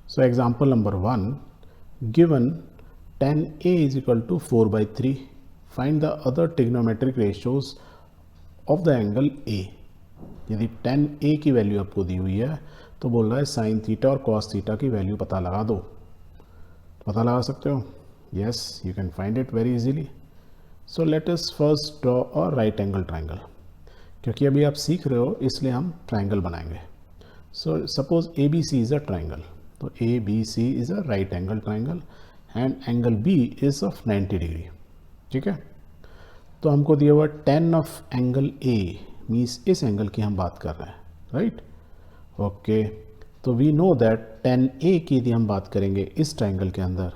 So example number 1, given tan A is equal to 4/3, find the other trigonometric ratios of the angle A. यदि tan A की value आपको दी हुई है तो बोल रहा है sin थीटा और cos थीटा की वैल्यू पता लगा दो। पता लगा सकते हो? Yes, you can find it very easily. So let us first draw a right angle triangle. क्योंकि अभी आप सीख रहे हो इसलिए हम ट्राइंगल बनाएंगे। So suppose A B C is a triangle, तो A B C is a right angle triangle and angle B is of 90 degree. ठीक है, तो हमको दिया हुआ tan of angle A means इस एंगल की हम बात कर रहे हैं, राइट? ओके, तो we know that tan A की यदि हम बात करेंगे इस ट्राइंगल के अंदर,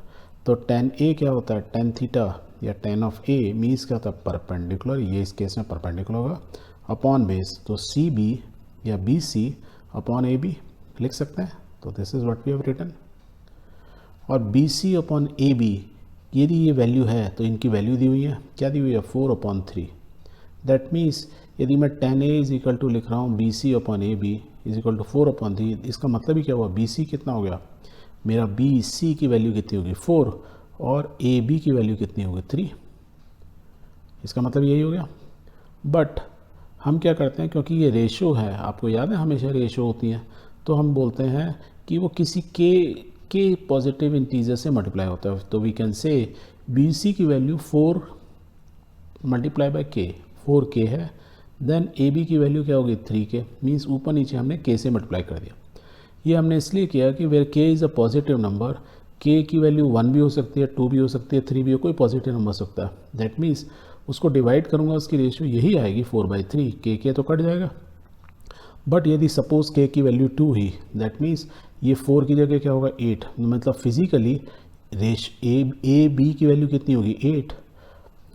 तो tan ए क्या होता है? tan थीटा या tan ऑफ ए मीन्स क्या होता है? परपेंडिकुलर, ये इस केस में परपेंडिकुलर होगा अपॉन बेस, तो सी बी या B C upon A B लिख सकते हैं। तो this is what we have written. और B C upon A B यदि ये वैल्यू है तो इनकी वैल्यू दी हुई है, क्या दी हुई है? 4/3। दैट मीन्स यदि मैं tan A is equal to लिख रहा हूँ B C upon A B is equal to 4/3, इसका मतलब ही क्या हुआ? बी सी कितना हो गया मेरा? बी सी की वैल्यू कितनी होगी? 4, और ए बी की वैल्यू कितनी होगी? 3। इसका मतलब यही हो गया। बट हम क्या करते हैं, क्योंकि ये रेशो है, आपको याद है हमेशा रेशो होती है, तो हम बोलते हैं कि वो किसी के पॉजिटिव इंटीजर से मल्टीप्लाई होता है। तो we can say B C की value 4 multiply by k, 4k है। देन ए बी की वैल्यू क्या होगी? 3k, मीन्स ऊपर नीचे हमने k से मल्टीप्लाई कर दिया। ये हमने इसलिए किया कि where k is a positive number, k की वैल्यू 1 भी हो सकती है, 2 भी हो सकती है, 3 भी हो, कोई पॉजिटिव नंबर हो सकता है। दैट मीन्स उसको डिवाइड करूँगा, उसकी रेशियो यही आएगी 4/3, k तो कट जाएगा। बट यदि सपोज k की वैल्यू 2 ही, दैट मीन्स ये 4 की जगह क्या होगा? 8, मतलब फिजिकली ए बी की वैल्यू कितनी होगी? 8,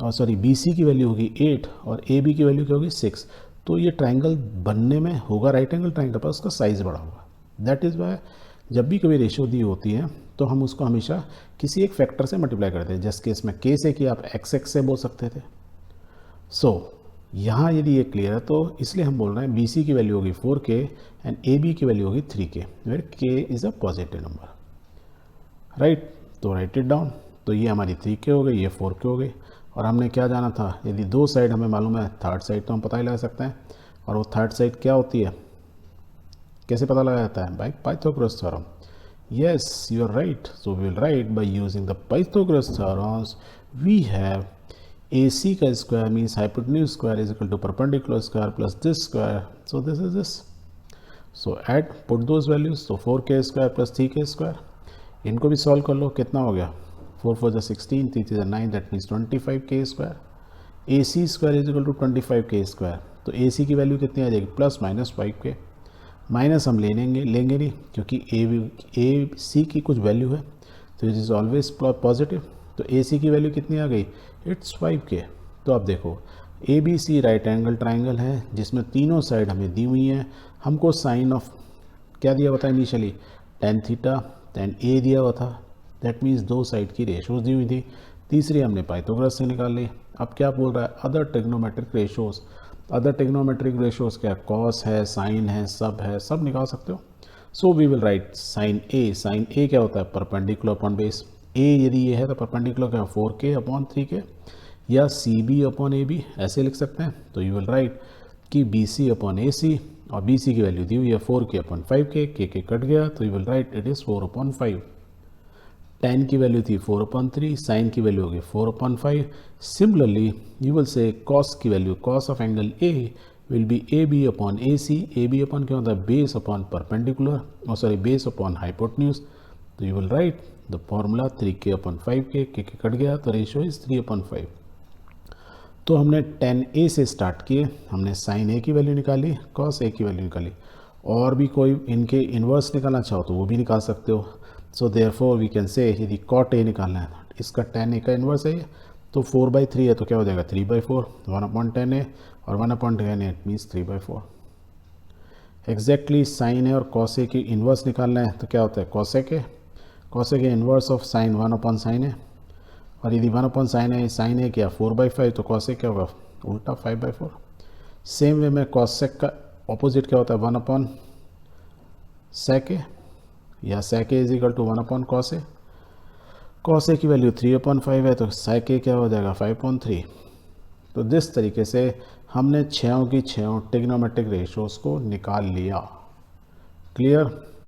और सॉरी बी सी की वैल्यू होगी 8 और ए बी की वैल्यू क्या होगी? 6। तो ये ट्राइंगल बनने में होगा राइट एंगल ट्राइंगल, पर उसका साइज़ बड़ा होगा। दैट इज़ वाई जब भी कभी रेशियो दी होती है तो हम उसको हमेशा किसी एक फैक्टर से मल्टीप्लाई करते हैं। जैसे केस में के से कि आप एक्स से बोल सकते थे। सो यहाँ यदि ये क्लियर है तो इसलिए हम बोल रहे हैं बी सी की वैल्यू होगी 4k एंड ए बी की वैल्यू होगी 3k, where k is a positive number, right? तो राइट इट डाउन। तो ये हमारी 3k हो गई, ये 4k हो गई। और हमने क्या जाना था? यदि दो साइड हमें मालूम है, थर्ड साइड तो हम पता ही लगा सकते हैं। और वो थर्ड साइड क्या होती है, कैसे पता लगाया जाता है? By Pythagoras theorem. Yes, you are right. So we will write by using the Pythagoras theorems. We have AC का square means hypotenuse square is equal to perpendicular square plus this square. So this is this. So add, put those values. So 4k square plus 3k square. इनको भी solve कर लो, कितना हो गया? 4 4 16, 3 3 9, that means 25k square. AC square is equal to 25k square. तो AC की value कितनी आ जाएगी? Plus minus 5k। माइनस हम लेंगे नहीं, क्योंकि ए सी की कुछ वैल्यू है, तो इट इज़ ऑलवेज पॉजिटिव। तो ए सी की वैल्यू कितनी आ गई? It's 5k। तो अब देखो A B C right angle triangle है जिसमें तीनों साइड हमें दी हुई हैं। हमको साइन ऑफ क्या दिया हुआ था इनिशियली? tan थीटा, tan ए दिया हुआ था। दैट मीन्स दो साइड की रेशोज़ दी हुई थी। तीसरी हमने पाइथागोरस से निकाल ली। अब क्या बोल रहा है? Other trigonometric ratios. Other trigonometric ratios क्या? कॉस है, साइन है, सब निकाल सकते हो। So we will write sine A. Sine A क्या होता है? Perpendicular upon base. ए यदि ये है तो परपेंडिकुलर क्या? 4k अपॉन 3k, या C B upon A B ऐसे लिख सकते हैं। तो यू विल राइट कि B C upon A C, और बी सी की वैल्यू दी हुई है 4k upon 5k, k cut गया, तो you will write it is 4/5। tan की वैल्यू थी 4/3, साइन की वैल्यू होगी 4/5। Similarly you will say cos की value, cos of angle A will be A B upon A C. A B upon क्या होता है? बेस अपॉन परपेंडिकुलर, और sorry base upon hypotenuse. तो you will write the formula 3k upon 5k, k cut गया, तो ratio is 3/5। तो हमने tan ए से स्टार्ट किए, हमने साइन ए की वैल्यू निकाली, cos ए की वैल्यू निकाली, और भी कोई इनके इन्वर्स निकालना चाहो तो वो भी निकाल सकते हो। सो देयरफॉर वी कैन से यदि cot ए निकालना है, इसका tan ए का इन्वर्स है, तो 4/3 है, तो क्या हो जाएगा? 3/4, 1/tan ए, और 1/tan ए मीन्स 3/4। एग्जैक्टली साइन ए और cos ए की इन्वर्स निकालना है, तो क्या होता है? cos ए के इन्वर्स ऑफ साइन 1/sin ए, और यदि 1/sin ए क्या? 4/5, तो cos ए क्या होगा? उल्टा 5/4। सेम वे में cos सेक का ऑपोजिट क्या होता है? 1/sec ए, या sec a is equal to 1 upon cos a। cos a की वैल्यू 3/5 है तो sec a क्या हो जाएगा 5/3। तो जिस तरीके से हमने छयों की छयों टिग्नोमेट्रिक रेशियोज़ को निकाल लिया। क्लियर।